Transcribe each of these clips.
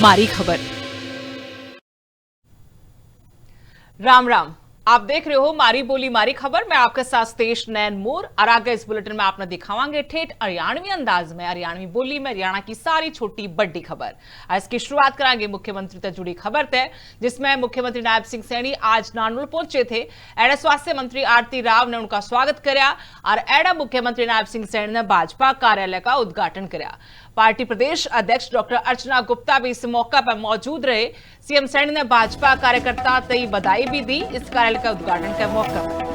मारी खबर। राम राम, आप देख रहे हो मारी बोली मारी खबर। मैं आपके साथ तेज नैन मोर और आगे इस बुलेटिन में आपने दिखावांगे ठेठ हरियाणवी अंदाज में, हरियाणवी बोली में हरियाणा की सारी छोटी बड़ी खबर। इसकी शुरुआत करांगे मुख्यमंत्री से जुड़ी खबर तय, जिसमें मुख्यमंत्री नायब सिंह सैनी आज नानोल पहुंचे थे। एडा स्वास्थ्य मंत्री आरती राव ने उनका स्वागत कराया और एडा मुख्यमंत्री नायब सिंह सैनी ने भाजपा कार्यालय का उद्घाटन कराया। पार्टी प्रदेश अध्यक्ष डॉक्टर अर्चना गुप्ता भी इस मौका पर मौजूद रहे। सीएम सैनी ने भाजपा कार्यकर्ता तई बधाई भी दी इस कार्यालय के उद्घाटन के मौके पर।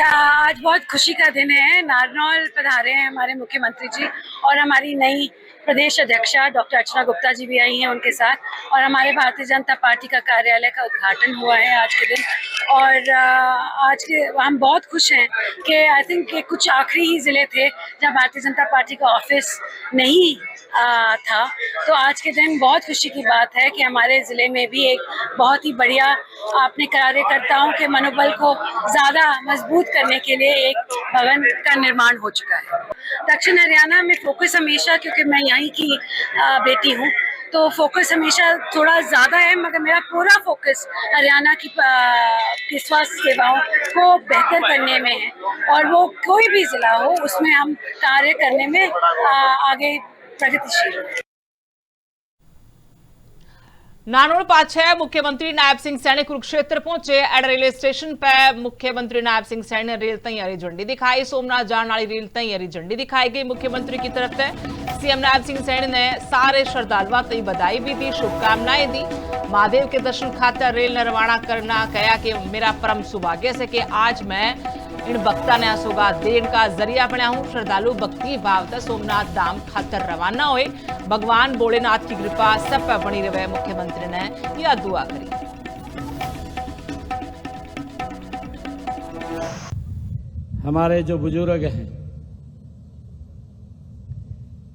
आज बहुत खुशी का दिन है। नारनौल पधारे हैं हमारे मुख्यमंत्री जी और हमारी नई प्रदेश अध्यक्षा डॉक्टर अर्चना गुप्ता जी भी आई हैं उनके साथ, और हमारे भारतीय जनता पार्टी का कार्यालय का उद्घाटन हुआ है आज के दिन। और आज के हम बहुत खुश हैं कि आई थिंक कुछ आखिरी ही ज़िले थे जहाँ भारतीय जनता पार्टी का ऑफिस नहीं था, तो आज के दिन बहुत खुशी की बात है कि हमारे ज़िले में भी एक बहुत ही बढ़िया अपने कार्यकर्ताओं के मनोबल को ज़्यादा मजबूत करने के लिए एक भवन का निर्माण हो चुका है। दक्षिण हरियाणा में फोकस हमेशा, क्योंकि मैं यहीं की बेटी हूँ, तो फोकस हमेशा थोड़ा ज़्यादा है, मगर मेरा पूरा फोकस हरियाणा की स्वास्थ्य सेवाओं को बेहतर करने में है, और वो कोई भी ज़िला हो उसमें हम कार्य करने में आगे प्रगतिशील है। नानोल पाछे मुख्यमंत्री नायब सिंह सैनी कुरुक्षेत्र पहुंचे। एड रेलवे स्टेशन पर मुख्यमंत्री नायब सिंह सैनी ने रेल तई हरी झंडी दिखाई। सोमनाथ जाने वाली रेल तई हरी झंडी दिखाई गई मुख्यमंत्री की तरफ से। सीएम नायब सिंह सैनी ने सारे श्रद्धालुओं तई बधाई भी दी, शुभकामनाएं दी। महादेव के दर्शन खातर रेल ने रवाना करना कहा कि मेरा परम सौभाग्य से कि आज मैं इन भक्ता ने सौगात देने का जरिया बना हूं। श्रद्धालु भक्ति भाव से सोमनाथ धाम खातर रवाना हुए। भगवान भोलेनाथ की कृपा सब पर बनी रहे, मुख्यमंत्री ने यह दुआ करी। हमारे जो बुजुर्ग हैं,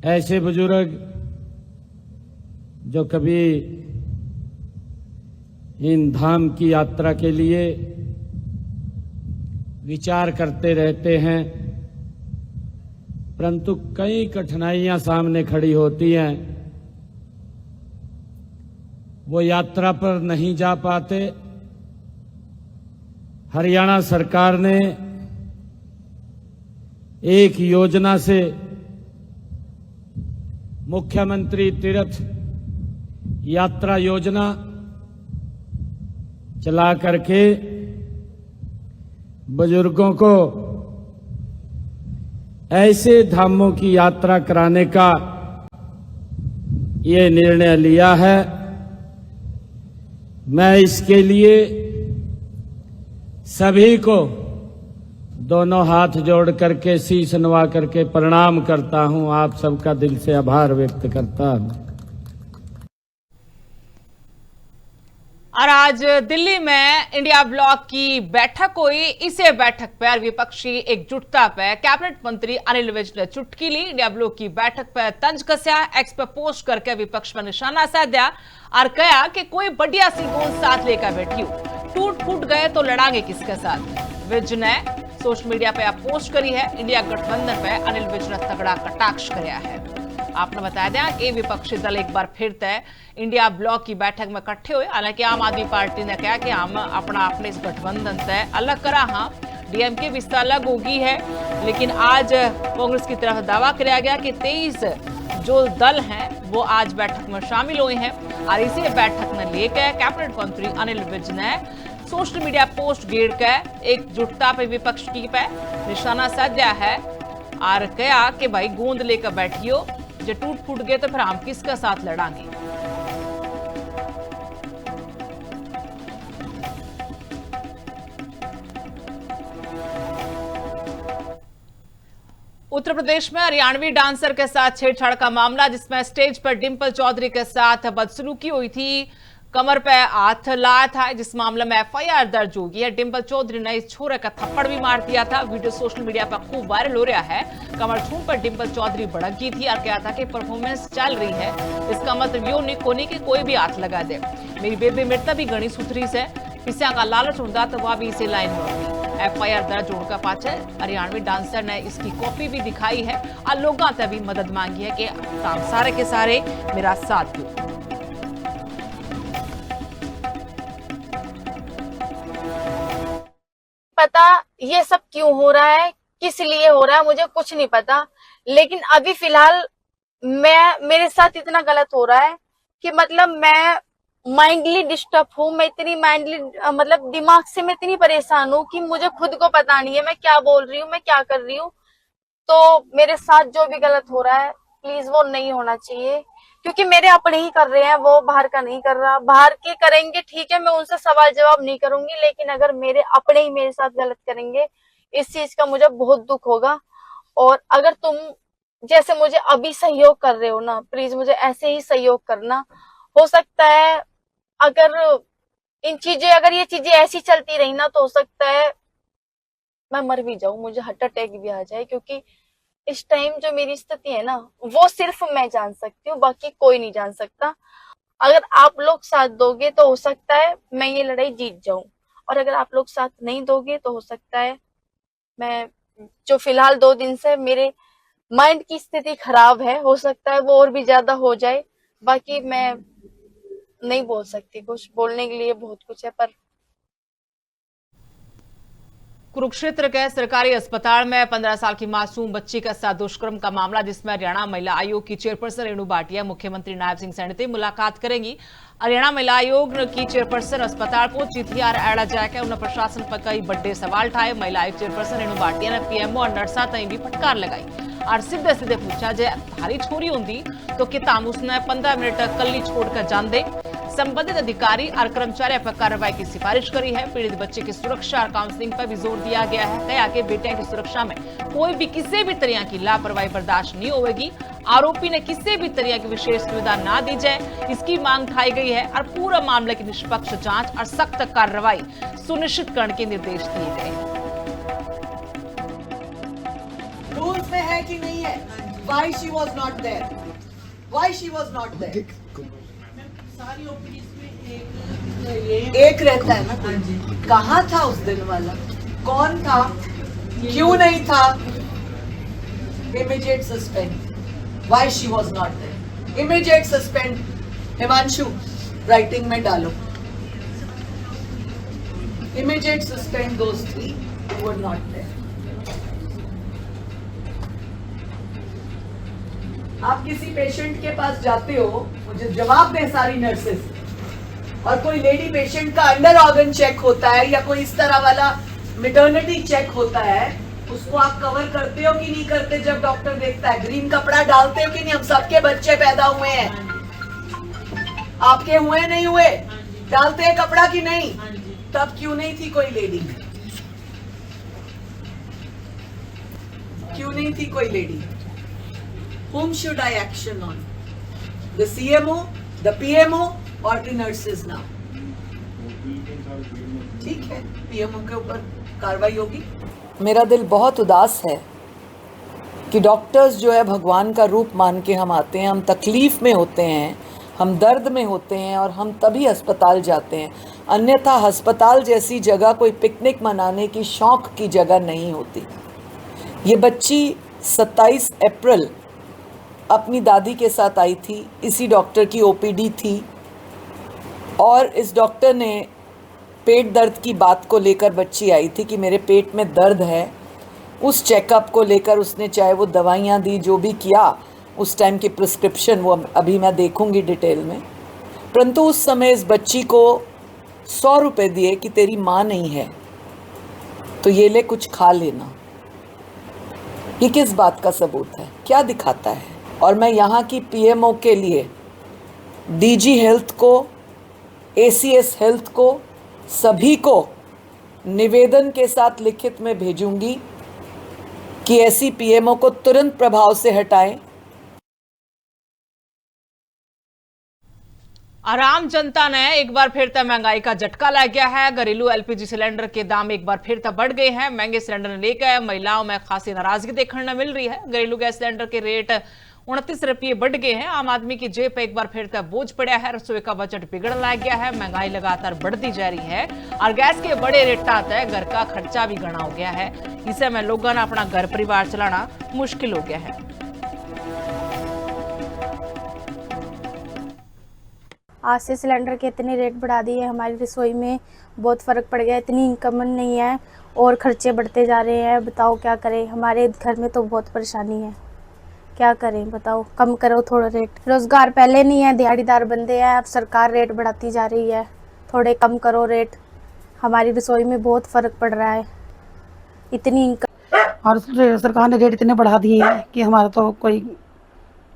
ऐसे बुजुर्ग जो कभी इन धाम की यात्रा के लिए विचार करते रहते हैं, परंतु कई कठिनाइयां सामने खड़ी होती हैं, वो यात्रा पर नहीं जा पाते। हरियाणा सरकार ने एक योजना से मुख्यमंत्री तीर्थ यात्रा योजना चला करके बुजुर्गों को ऐसे धामों की यात्रा कराने का ये निर्णय लिया है। मैं इसके लिए सभी को दोनों हाथ जोड़ करके शीश नवा करके प्रणाम करता हूं। आप सबका दिल से आभार व्यक्त करता हूं। और आज दिल्ली में इंडिया ब्लॉक की बैठक हुई। इसे बैठक पर विपक्षी एकजुटता पर कैबिनेट मंत्री अनिल विज ने चुटकी ली। इंडिया ब्लॉक की बैठक पर तंज कसया, एक्स पर पोस्ट करके विपक्ष पर निशाना साधा और कहा कि कोई बढ़िया सी गोंद साथ लेकर बैठी हो, टूट फूट गए तो लड़ांगे किसके साथ। विज ने सोशल मीडिया पर पोस्ट करी है। इंडिया गठबंधन पर अनिल विज ने तगड़ा कटाक्ष कराया है। आपने बताया दें कि विपक्षी दल एक बार फिर तय इंडिया ब्लॉक की बैठक में इकट्ठे हुए। हालांकि आम आदमी पार्टी ने कहा कि हम अपने इस गठबंधन से अलग करा। हाँ, डीएमके भी इससे अलग होगी है, लेकिन आज कांग्रेस की तरफ दावा किया गया कि 23 जो दल हैं वो आज बैठक में शामिल हुए हैं। और इसी बैठक में लेकर कैबिनेट मंत्री अनिल विज ने सोशल मीडिया पोस्ट गिर कर एकजुटता पे विपक्ष की पे निशाना साधा है और कहा कि भाई गोंद लेकर बैठियो, जो टूट फूट गए तो फिर हम किसका साथ लड़ांगे। उत्तर प्रदेश में हरियाणवी डांसर के साथ छेड़छाड़ का मामला, जिसमें स्टेज पर डिंपल चौधरी के साथ बदसलूकी हुई थी, कमर पे हाथ लाया था। जिस मामले में एफआईआर दर्ज हो गई है। डिंपल चौधरी ने इस छोरे का थप्पड़ भी मार दिया था। वीडियो सोशल मीडिया पर खूब वायरल हो रहा है। कमर छू पर डिंपल चौधरी भड़क गई थी और कहा था कि परफॉर्मेंस चल रही है, इसका मतलब यो नहीं कोनी कि कोई भी हाथ लगा दे। मेरी बेबी मिर्ता भी गणी सुथरी से पिस्या का लालच होता तो वह भी इसे लाइन में होती। FIR दर्ज होने पाछे हरियाणवी डांसर ने इसकी कॉपी भी दिखाई है और लोगों से भी मदद मांगी है कि काम सारे के सारे मेरा साथ दो। पता ये सब क्यों हो रहा है, किस लिए हो रहा है, मुझे कुछ नहीं पता। लेकिन अभी फिलहाल मेरे साथ इतना गलत हो रहा है कि मतलब मैं माइंडली डिस्टर्ब हूँ। मैं इतनी माइंडली मतलब दिमाग से मैं इतनी परेशान हूँ कि मुझे खुद को पता नहीं है मैं क्या बोल रही हूँ, मैं क्या कर रही हूँ। तो मेरे साथ जो भी गलत हो रहा है प्लीज वो नहीं होना चाहिए, क्योंकि मेरे अपने ही कर रहे हैं, वो बाहर का नहीं कर रहा। बाहर के करेंगे ठीक है, मैं उनसे सवाल जवाब नहीं करूंगी, लेकिन अगर मेरे अपने ही मेरे साथ गलत करेंगे इस चीज का मुझे बहुत दुख होगा। और अगर तुम जैसे मुझे अभी सहयोग कर रहे हो ना, प्लीज मुझे ऐसे ही सहयोग करना। हो सकता है अगर अगर ये चीजें ऐसी चलती रही ना, तो हो सकता है मैं मर भी जाऊं, मुझे हार्ट अटैक भी आ जाए, क्योंकि इस टाइम जो मेरी स्थिति है ना वो सिर्फ मैं जान सकती हूँ, बाकी कोई नहीं जान सकता। अगर आप लोग साथ दोगे तो हो सकता है मैं ये लड़ाई जीत जाऊं, और अगर आप लोग साथ नहीं दोगे तो हो सकता है मैं, जो फिलहाल 2 दिन से मेरे माइंड की स्थिति खराब है, हो सकता है वो और भी ज्यादा हो जाए। बाकी मैं नहीं बोल सकती, कुछ बोलने के लिए बहुत कुछ है पर कुरुक्षेत्र के सरकारी अस्पताल में 15 साल की मासूम बच्ची के साथ दुष्कर्म का मामला, जिसमें हरियाणा महिला आयोग की चेयरपर्सन रेणु भाटिया मुख्यमंत्री नायब सिंह सैनी से मुलाकात करेंगी। हरियाणा महिला आयोग की चेयरपर्सन अस्पताल पहुंची थी और अड़ा जाकर उन्होंने प्रशासन पर कई बड़े सवाल उठाए। महिला आयोग चेयरपर्सन रेणु भाटिया ने पीएमओ और नर्सा तई भी फटकार लगाई और सीधे सीधे पूछा, जे थारी छोरी होंगी तो कि ताम उसने 15 मिनट कल्ली छोड़कर जान दे। संबंधित अधिकारी और कर्मचारी पर कार्रवाई की सिफारिश करी है। पीड़ित बच्चे की सुरक्षा और काउंसलिंग पर भी जोर दिया गया है। कहा कि बेटियों की सुरक्षा में कोई भी किसी भी तरह की लापरवाही बर्दाश्त नहीं होगी। आरोपी ने किसी भी तरह की विशेष सुविधा ना दी जाए, इसकी मांग उठाई गई है और पूरा मामले की निष्पक्ष जांच और सख्त कार्रवाई सुनिश्चित करने के निर्देश दिए गए हैं। रूल्स में है कि नहीं है? Why she was not there? Why she was not there? सारी ओपीडीज में एक रहता है ना कोई। कहाँ था उस दिन वाला? कौन था? क्यों नहीं था? Immediate suspend. Why she was not there? Immediate suspend. Himanshu writing में डालो। Immediate suspend those 3 who were not there. आप किसी पेशेंट के पास जाते हो, मुझे जवाब दें सारी नर्सेस, और कोई लेडी पेशेंट का अंडर ऑर्गन चेक होता है या कोई इस तरह वाला मैटरनिटी चेक होता है, उसको आप कवर करते हो कि नहीं करते? जब डॉक्टर देखता है ग्रीन कपड़ा डालते हो कि नहीं? हम सबके बच्चे पैदा हुए हैं, आपके हुए नहीं हुए? डालते हैं कपड़ा कि नहीं? तब क्यों नहीं थी कोई लेडी? क्यों नहीं थी कोई lady? Whom should I action on? The CMO, the PMO or the nurses now? ठीक है, PMO के ऊपर कार्रवाई होगी। मेरा दिल बहुत उदास है कि डॉक्टर्स जो है भगवान का रूप मान के हम आते हैं, हम तकलीफ में होते हैं, हम दर्द में होते हैं और हम तभी अस्पताल जाते हैं। अन्यथा अस्पताल जैसी जगह कोई पिकनिक मनाने की शौक की जगह नहीं होती। ये बच्ची 27 अप्रैल अपनी दादी के साथ आई थी, इसी डॉक्टर की ओपीडी थी, और इस डॉक्टर ने पेट दर्द की बात को लेकर, बच्ची आई थी कि मेरे पेट में दर्द है, उस चेकअप को लेकर उसने चाहे वो दवाइयाँ दी, जो भी किया, उस टाइम की प्रिस्क्रिप्शन वो अभी मैं देखूंगी डिटेल में, परंतु उस समय इस बच्ची को 100 रुपये दिए कि तेरी माँ नहीं है तो ये ले कुछ खा लेना। ये किस बात का सबूत है? क्या दिखाता है? और मैं यहाँ की पीएमओ के लिए डीजी हेल्थ को, एसीएस हेल्थ को, सभी को निवेदन के साथ लिखित में भेजूंगी कि ऐसी पीएमओ को तुरंत प्रभाव से हटाएं। आम जनता ने एक बार फिर तक महंगाई का झटका लग गया है। घरेलू एलपीजी सिलेंडर के दाम एक बार फिर तक बढ़ गए हैं। महंगे सिलेंडर लेकर महिलाओं में खासी नाराजगी देखने मिल रही है। घरेलू गैस सिलेंडर के रेट ₹29 बढ़ गए हैं। आम आदमी की जेब पर एक बार फिर तक बोझ पड़ा है। रसोई का बजट बिगड़ लग गया है। महंगाई लगातार बढ़ती जा रही है और गैस के बड़े रेट आते हैं, घर का खर्चा भी गणा हो गया है। इसे में लोगों ने अपना घर परिवार चलाना मुश्किल हो गया है। आज से सिलेंडर के इतने रेट बढ़ा दिए, हमारी रसोई में बहुत फ़र्क पड़ गया। इतनी इनकम नहीं है और खर्चे बढ़ते जा रहे हैं। बताओ क्या करें, हमारे घर में तो बहुत परेशानी है। क्या करें बताओ, कम करो थोड़ा रेट। रोज़गार पहले नहीं है, दिहाड़ीदार बंदे हैं, अब सरकार रेट बढ़ाती जा रही है। थोड़े कम करो रेट, हमारी रसोई में बहुत फ़र्क पड़ रहा है। इतनी इनकम और सरकार ने रेट इतने बढ़ा दिए हैं कि हमारा तो कोई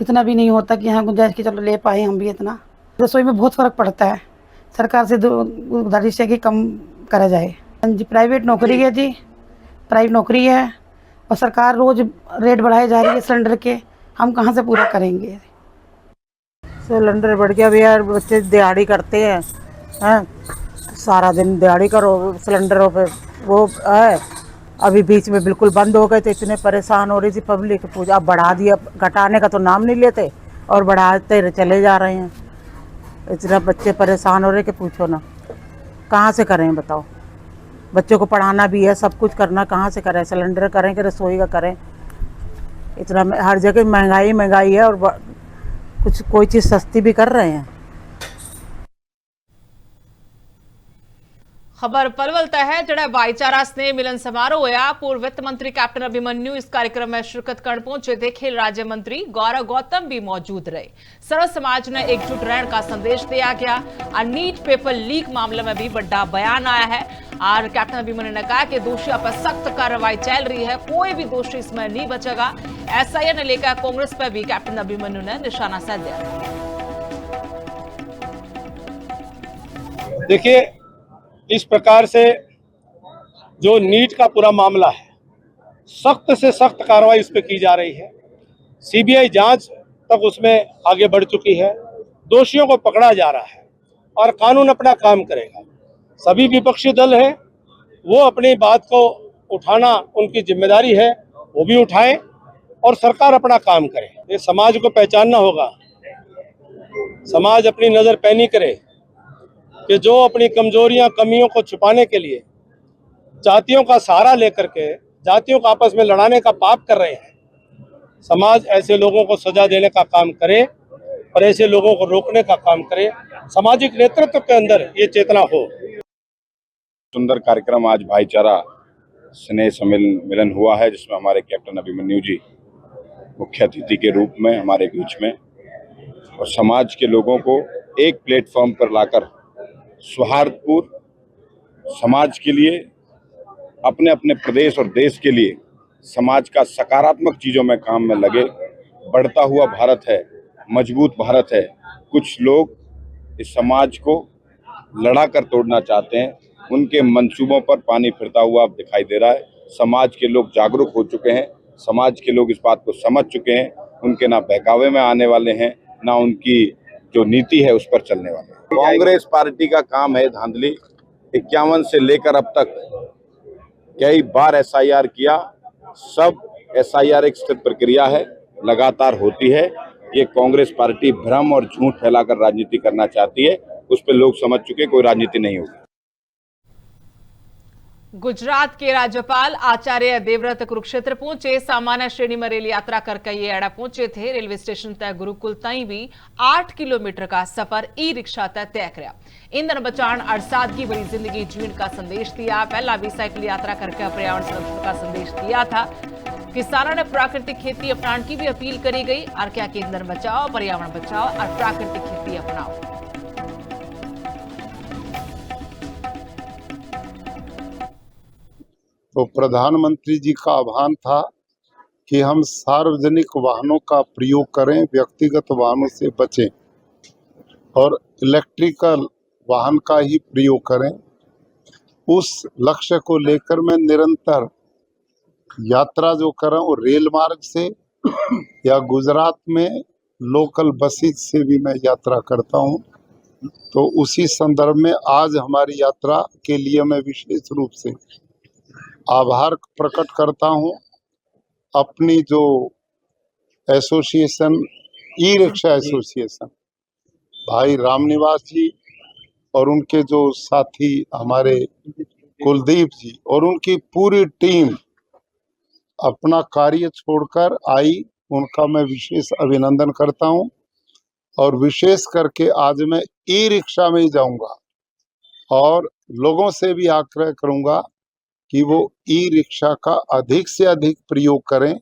इतना भी नहीं होता कि हाँ गुंजाइश की चलो ले पाए हम भी। इतना रसोई में बहुत फ़र्क पड़ता है। सरकार से गुजारिश है कि कम करा जाए। जी प्राइवेट नौकरी है जी, प्राइवेट नौकरी है और सरकार रोज़ रेट बढ़ाए जा रही है सिलेंडर के। हम कहाँ से पूरा करेंगे। सिलेंडर बढ़ गया भैया, बच्चे दिहाड़ी करते हैं सारा दिन दिहाड़ी करो, सिलेंडरों पे वो है। अभी बीच में बिल्कुल बंद हो गए थे, इतने परेशान हो रही थी पब्लिक। पूजा अब बढ़ा दिया, घटाने का तो नाम नहीं लेते और बढ़ाते चले जा रहे हैं। इतना बच्चे परेशान हो रहे कि पूछो ना। कहाँ से करें बताओ, बच्चों को पढ़ाना भी है, सब कुछ करना, कहाँ से करें। सिलेंडर करें कि रसोई का करें। इतना हर जगह महंगाई है और कुछ कोई चीज़ सस्ती भी कर रहे हैं। खबर पलवल तहत जड़ा भाईचारा स्नेह मिलन समारोह होया। पूर्व वित्त मंत्री कैप्टन अभिमन्यु इस कार्यक्रम में शिरकत कर पहुंचे थे। खेल राज्य मंत्री गौरव गौतम भी मौजूद रहे। सर्व समाज ने एकजुट रहने का संदेश दिया गया और नीट पेपर लीक मामले में भी बड़ा बयान आया है और कैप्टन अभिमन्यु ने कहा कि दोषियों पर सख्त कार्रवाई चल रही है, कोई भी दोषी इसमें नहीं बचेगा। एसआईआर ने लेकर कांग्रेस पर भी कैप्टन अभिमन्यु ने निशाना साध दिया। देखिए, इस प्रकार से जो नीट का पूरा मामला है, सख्त से सख्त कार्रवाई उस पर की जा रही है। सीबीआई जांच तक उसमें आगे बढ़ चुकी है। दोषियों को पकड़ा जा रहा है और कानून अपना काम करेगा। सभी विपक्षी दल हैं, वो अपनी बात को उठाना उनकी जिम्मेदारी है, वो भी उठाएं और सरकार अपना काम करे। ये समाज को पहचानना होगा। समाज अपनी नजर पैनी करे कि जो अपनी कमजोरियां कमियों को छुपाने के लिए जातियों का सहारा लेकर के जातियों को आपस में लड़ाने का पाप कर रहे हैं, समाज ऐसे लोगों को सजा देने का काम करे और ऐसे लोगों को रोकने का काम करे। सामाजिक नेतृत्व के अंदर ये चेतना हो। सुंदर कार्यक्रम आज भाईचारा स्नेह सम्मेलन हुआ है, जिसमें हमारे कैप्टन अभिमन्यु जी मुख्य अतिथि के रूप में हमारे बीच में और समाज के लोगों को एक प्लेटफॉर्म पर लाकर सौहार्दपूर्ण समाज के लिए, अपने अपने प्रदेश और देश के लिए समाज का सकारात्मक चीज़ों में काम में लगे। बढ़ता हुआ भारत है, मजबूत भारत है। कुछ लोग इस समाज को लड़ा कर तोड़ना चाहते हैं। उनके मंसूबों पर पानी फिरता हुआ अब दिखाई दे रहा है। समाज के लोग जागरूक हो चुके हैं, समाज के लोग इस बात को समझ चुके हैं। उनके ना बहकावे में आने वाले हैं, ना उनकी जो नीति है उस पर चलने वाले हैं। कांग्रेस पार्टी का काम है धांधली। 51 से लेकर अब तक कई बार एसआईआर किया। सब एसआईआर एक स्थिर प्रक्रिया है, लगातार होती है। ये कांग्रेस पार्टी भ्रम और झूठ फैलाकर राजनीति करना चाहती है। उस पर लोग समझ चुके, कोई राजनीति नहीं होगी। गुजरात के राज्यपाल आचार्य देवव्रत कुरुक्षेत्र पहुंचे। सामान्य श्रेणी में रेल यात्रा करके ये एड़ा पहुंचे थे। रेलवे स्टेशन तक गुरुकुल ताई भी 8 किलोमीटर का सफर ई रिक्शा तय कराया। ईंधन बचाण और सादगी भरी जिंदगी जीण का संदेश दिया। पहला भी साइकिल यात्रा करके पर्यावरण संरक्षण का संदेश दिया था। किसानों ने प्राकृतिक खेती अपनाने की भी अपील करी गई और क्या कि ईंधन बचाओ, पर्यावरण बचाओ और प्राकृतिक खेती अपनाओ। तो प्रधानमंत्री जी का आह्वान था कि हम सार्वजनिक वाहनों का प्रयोग करें, व्यक्तिगत वाहनों से बचें और इलेक्ट्रिकल वाहन का ही प्रयोग करें। उस लक्ष्य को लेकर मैं निरंतर यात्रा जो कर रहा हूँ, रेल मार्ग से या गुजरात में लोकल बसेस से भी मैं यात्रा करता हूँ। तो उसी संदर्भ में आज हमारी यात्रा के लिए मैं विशेष रूप से आभार प्रकट करता हूँ। अपनी जो एसोसिएशन, ई रिक्शा एसोसिएशन, भाई रामनिवास जी और उनके जो साथी हमारे कुलदीप जी और उनकी पूरी टीम अपना कार्य छोड़कर आई, उनका मैं विशेष अभिनंदन करता हूं। और विशेष करके आज मैं ई रिक्शा में ही जाऊंगा और लोगों से भी आग्रह करूंगा कि वो ई रिक्शा का अधिक से अधिक प्रयोग करें।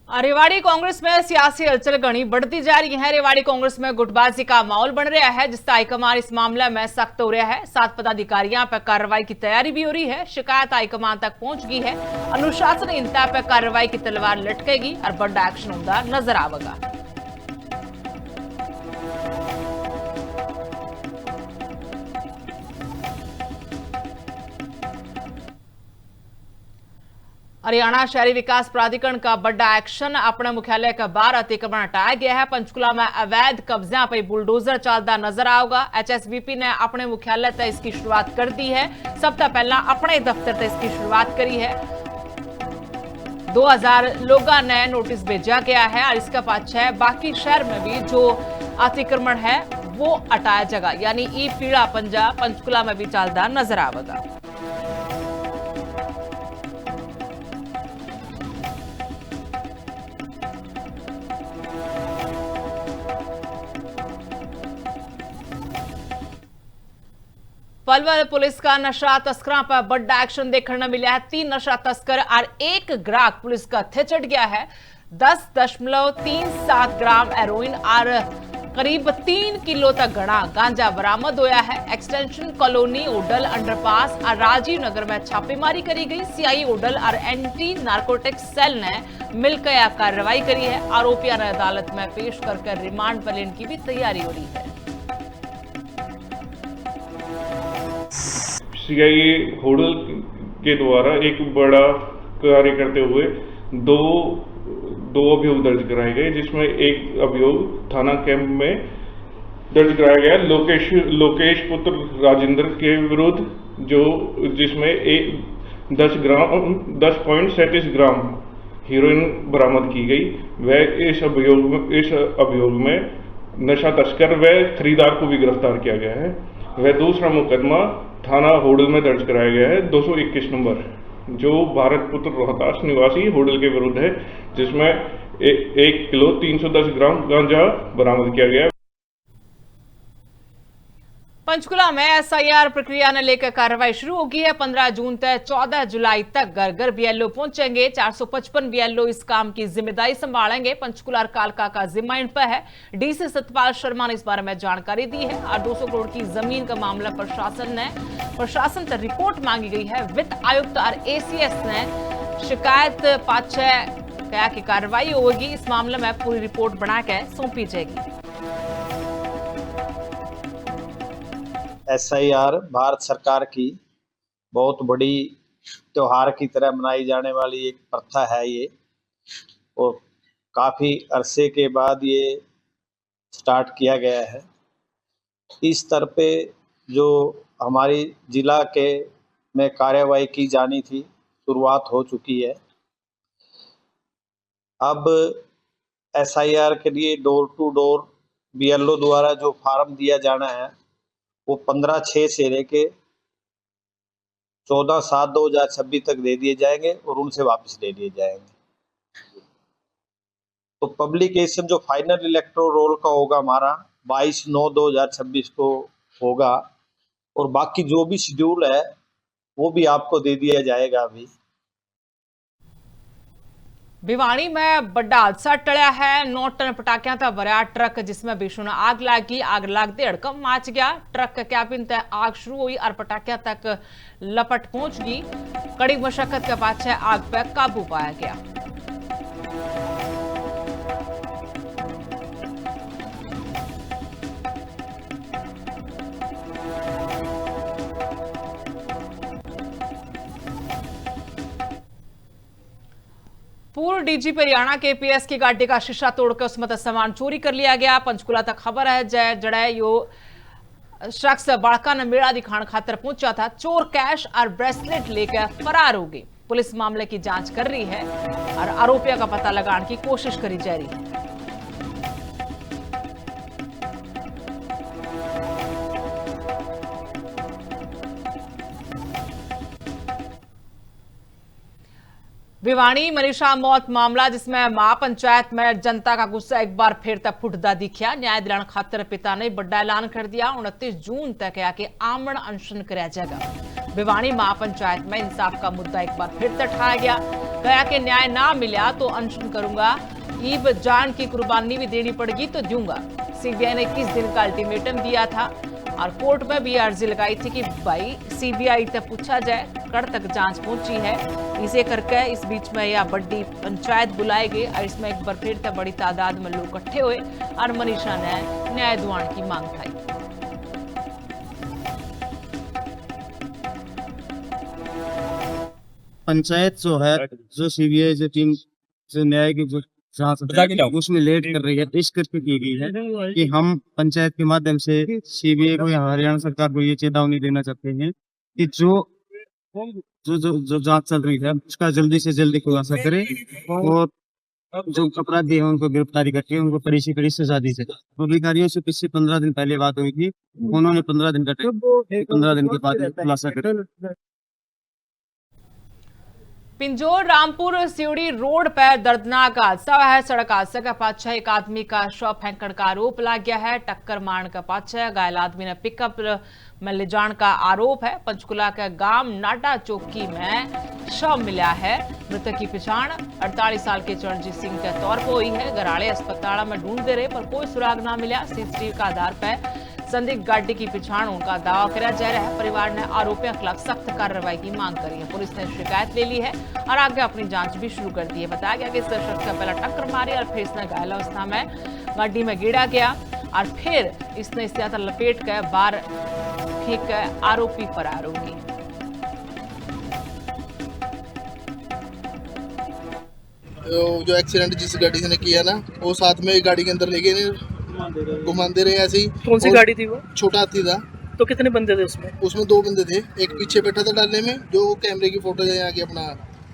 रेवाड़ी कांग्रेस में सियासी हलचल घनी बढ़ती जा रही है। रेवाड़ी कांग्रेस में गुटबाजी का माहौल बन रहा है, जिससे हाईकमान इस मामले में सख्त हो रहा है। 7 पदाधिकारियों पर कार्रवाई की तैयारी भी हो रही है। शिकायत हाईकमान तक पहुंच गई है। अनुशासनहीनता पर कार्रवाई की तलवार लटकेगी और बड़ा एक्शन होता नजर आवेगा। हरियाणा शहरी विकास प्राधिकरण का बड़ा एक्शन, अपने मुख्यालय का बाहर अतिक्रमण हटाया गया है। पंचकुला में अवैध कब्जा पर बुलडोजर चलता नजर आएगा। एचएसबीपी ने अपने मुख्यालय तक इसकी शुरुआत कर दी है। सबसे पहला अपने दफ्तर तक इसकी शुरुआत करी है। 2000 लोगों ने नोटिस भेजा गया है और इसका पाछे बाकी शहर में भी जो अतिक्रमण है वो हटाया जाएगा, यानी ई पीड़ा पंजा पंचकुला में भी चलता नजर आवेगा। पलवल पुलिस का नशा तस्करों पर बड़ा एक्शन देखने मिला है। 3 नशा तस्कर और 1 ग्राहक पुलिस का हत्थे चढ़ गया है। 10.37 ग्राम हेरोइन और करीब 3 किलो तक घना गांजा बरामद होया है। एक्सटेंशन कॉलोनी ओडल अंडरपास और राजीव नगर में छापेमारी करी गई। सीआई ओडल और एंटी नार्कोटिक्स सेल ने मिलकर यह कार्रवाई करी है। आरोपियों ने अदालत में पेश कर रिमांड पर लेने की भी तैयारी हो रही है। सीआई होडल के द्वारा एक बड़ा कार्य करते हुए दो अभियोग दर्ज कराए गए, जिसमें एक अभियोग थाना कैंप में दर्ज कराया गया लोकेश पुत्र राजेंद्र के विरुद्ध, जिसमें 10.37 ग्राम हीरोइन बरामद की गई। वह इस अभियोग में नशा तस्कर व खरीदार को भी गिरफ्तार किया गया है। वह दूसरा मुकदमा थाना होडल में दर्ज कराया गया है 221 नंबर, जो भारत पुत्र रोहतास निवासी होडल के विरुद्ध है, जिसमें 1 किलो 310 ग्राम गांजा बरामद किया गया है। पंचकुला में एसआईआर प्रक्रिया ने लेकर कार्रवाई शुरू होगी है। 15 जून तक 14 जुलाई तक घर घर बीएलओ पहुंचेंगे। 455 बीएलओ इस काम की जिम्मेदारी संभालेंगे। पंचकुला और कालका का जिम्मा इन पर है। डीसी सतपाल शर्मा ने इस बारे में जानकारी दी है। और 200 करोड़ की जमीन का मामला प्रशासन से रिपोर्ट मांगी गई है। वित्त आयुक्त और एसीएस ने शिकायत पाछे कहा कि कार्रवाई होगी। इस मामले में पूरी रिपोर्ट बनाकर सौंपी जाएगी। एसआईआर भारत सरकार की बहुत बड़ी त्योहार की तरह मनाई जाने वाली एक प्रथा है ये, और काफ़ी अरसे के बाद ये स्टार्ट किया गया है। इस स्तर पे जो हमारी जिला के में कार्यवाही की जानी थी, शुरुआत हो चुकी है। अब एसआईआर के लिए डोर टू डोर बीएलओ द्वारा जो फार्म दिया जाना है वो 15/6 से लेके 14/7/2026 तक दे दिए जाएंगे और उनसे वापस ले लिए जाएंगे। तो पब्लिकेशन जो फाइनल इलेक्टोरल रोल का होगा हमारा 22/9/2026 को होगा, और बाकी जो भी शेड्यूल है वो भी आपको दे दिया जाएगा। अभी भिवाड़ी में बड़ा हादसा टलिया है। 9 टन पटाखियां था भरा ट्रक, जिसमें भीषण आग लगी। आग लगते हड़कम मच गया। ट्रक के कैबिन तक आग शुरू हुई और पटाखियां तक लपट पहुंच गई। कड़ी मशक्कत के पाछे आग पर काबू पाया गया। पूर्व डीजीपी हरियाणा के पीएस की गाड़ी का शीशा तोड़कर उसमें सामान चोरी कर लिया गया। पंचकुला तक खबर है जड़े यो शख्स बाड़का ने मेला दिखाने खातर पहुंचा था। चोर कैश और ब्रेसलेट लेकर फरार हो गए। पुलिस मामले की जांच कर रही है और आरोपियों का पता लगाने की कोशिश करी जा रही है। भिवानी मनीषा मौत मामला, जिसमें महापंचायत में जनता का गुस्सा एक बार फिर तक फुटदा दिखा। न्याय दिलाने खातर पिता ने बड़ा ऐलान कर दिया, 29 जून तक आके आमरण अनशन कराया जाएगा। भिवानी महापंचायत में इंसाफ का मुद्दा एक बार फिर तक उठाया गया। कहा कि न्याय ना मिला तो अनशन करूंगा, ईब जान की कुर्बानी भी देनी पड़ेगी तो दूंगा। सीबीआई ने 21 दिन का अल्टीमेटम दिया था और कोर्ट में भी अर्जी लगाई थी कि भाई सीबीआई तक पूछा जाए, कड़ तक जांच पहुंची है। इसे करके इस बीच में यह बड़ी पंचायत बुलाई गई और इसमें एक बार फिर तक बड़ी तादाद में लोग इकट्ठे हुए और मनीषा ने न्याय दिलाने की मांग उठाई। पंचायत जो है, जो सीबीआई जो टीम जो न्याय की जो जांच उसमें लेट कर रही है, इस करके की गई है कि हम पंचायत के माध्यम से सीबीआई को या हरियाणा सरकार को ये चेतावनी देना चाहते हैं कि जो जो जो जो जांच चल रही है उसका जल्दी से जल्दी खुलासा करे और जो अपराधी है उनको गिरफ्तारी करके उनको कड़ी से कड़ी सजा दी जाए। अधिकारियों से पिछले 15 दिन पहले बात हुई थी, उन्होंने 15 दिन का 15 दिन के बाद खुलासा कर। पिंजौर रामपुर सिवड़ी रोड पर दर्दनाक हादसा है। सड़क हादसे का पाछे एक आदमी का शव फेंकने का आरोप लग गया है। टक्कर मारने का पाछे घायल आदमी ने पिकअप में ले जाने का आरोप है। पंचकुला के गांव नाटा चौकी में शव मिला है। मृतक की पहचान 48 साल के चरणजीत सिंह के तौर पर हुई है। गराड़े अस्पताल में ढूंढते रहे पर कोई सुराग ना मिला। सीसीटीवी का आधार पर संदिग्ध गाड़ी की पहचान उनका दावा किया जा रहा है। परिवार ने आरोपियों के खिलाफ सख्त कार्रवाई की मांग करी है। पुलिस ने शिकायत ले ली है और आगे अपनी जांच भी शुरू कर दी है। बताया गया कि इस शख्स का पहला टक्कर मारी और फिर इसने घायल अवस्था में गाड़ी में गिरा गया और फिर इसने इस ज्यादा लपेट कर बाहर फेंक कर आरोपी फरार हो गई। जो एक्सीडेंट जिस गाड़ी से ने किया ना, वो साथ में गाड़ी के अंदर ले गए, घुमाते रहे ऐसे ही। कौन सी गाड़ी थी वो? छोटा हाथी था। तो कितने बंदे थे उसमें? उसमें 2 बंदे थे। एक पीछे बैठा था डालने में, जो कैमरे की फोटो है यहाँ की अपना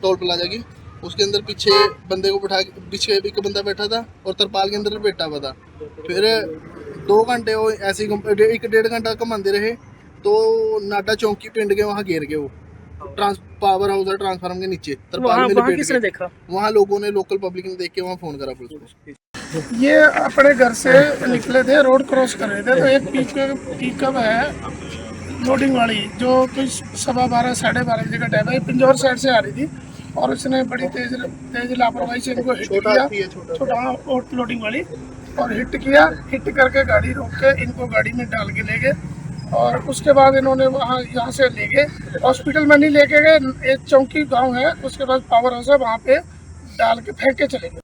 टोल प्लाजा की, उसके अंदर पीछे बंदे को बैठा, पीछे एक बंदा बैठा था और तरपाल के अंदर बैठा हुआ था। फिर 2 घंटे वो ऐसे ही 1-1.5 घंटा घुमाते रहे तो नाटा चौकी पिंड के वहाँ घेर के वो पावर हाउस है ट्रांसफार्मर के नीचे तरपाल में लपेट किसने देखा? वहाँ लोगों ने, लोकल पब्लिक ने देख के वहाँ फोन करा पुलिस को। ये अपने घर से निकले थे, रोड क्रॉस कर रहे थे तो एक पिकअप है लोडिंग वाली, जो कुछ 12:15 साढ़े 12 बजे का टाइम है, पिंजौर साइड से आ रही थी और उसने बड़ी तेज लापरवाही से इनको हिट किया, छोटा लोडिंग वाली, और हिट किया। हिट करके गाड़ी रोक के इनको गाड़ी में डाल के ले गए और उसके बाद इन्होंने यहाँ से ले गए, हॉस्पिटल में नहीं लेके गए। एक चौकी गाँव है, उसके बाद पावर हाउस है, वहाँ पे डाल के फेंक के चले गए।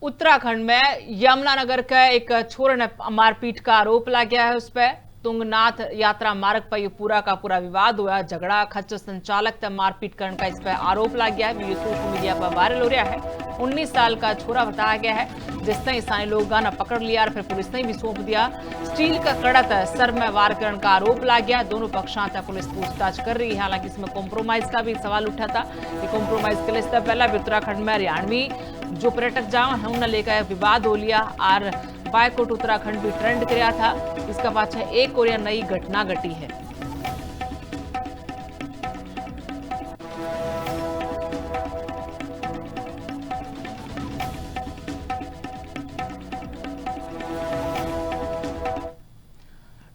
उत्तराखंड में यमुनानगर का एक छोरे ने मारपीट का आरोप लग गया है उस पर। तुंगनाथ यात्रा मार्ग पर यह पूरा का पूरा विवाद हुआ। झगड़ा खच्चर संचालक तक मारपीट करने का इस पर आरोप लग गया है। वीडियो सोशल मीडिया पर वायरल हो रहा है। 19 साल का छोरा बताया गया है, जिसने स्थानीय लोगों ने पकड़ लिया और फिर पुलिस ने भी सौंप दिया। स्टील का कड़त सर में वार करने का आरोप लग गया। दोनों पक्षों तक पुलिस पूछताछ कर रही है। हालांकि इसमें कॉम्प्रोमाइज का भी सवाल उठा था। ये कॉम्प्रोमाइज के लिए इससे पहले भी उत्तराखंड में हरियाणवी जो पर्यटक जाओ है उन्हें लेकर विवाद हो लिया और बायकोट उत्तराखंड भी ट्रेंड किया था। इसका पाछे एक और नई घटना घटी है।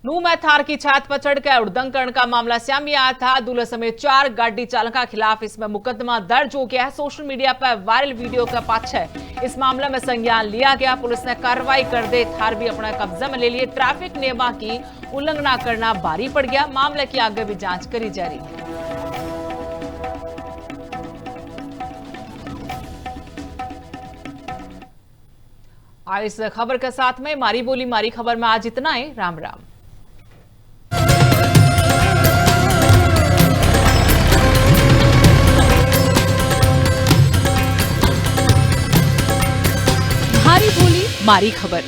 नूह में थार की छत पर चढ़कर उड़दंग का मामला सामने आया था। दूल्हे समेत 4 गाड़ी चालकों के खिलाफ इसमें मुकदमा दर्ज हो गया है। सोशल मीडिया पर वायरल वीडियो का पाछे इस मामले में संज्ञान लिया गया। पुलिस ने कार्रवाई कर दे थार भी अपने कब्जे में ले लिए। ट्रैफिक नियमों की उल्लंघना करना भारी पड़ गया। मामले की आगे भी जांच करी जा रही है। इस खबर के साथ में मारी बोली मारी खबर में आज इतना ही। राम राम। मारी बोली मारी खबर।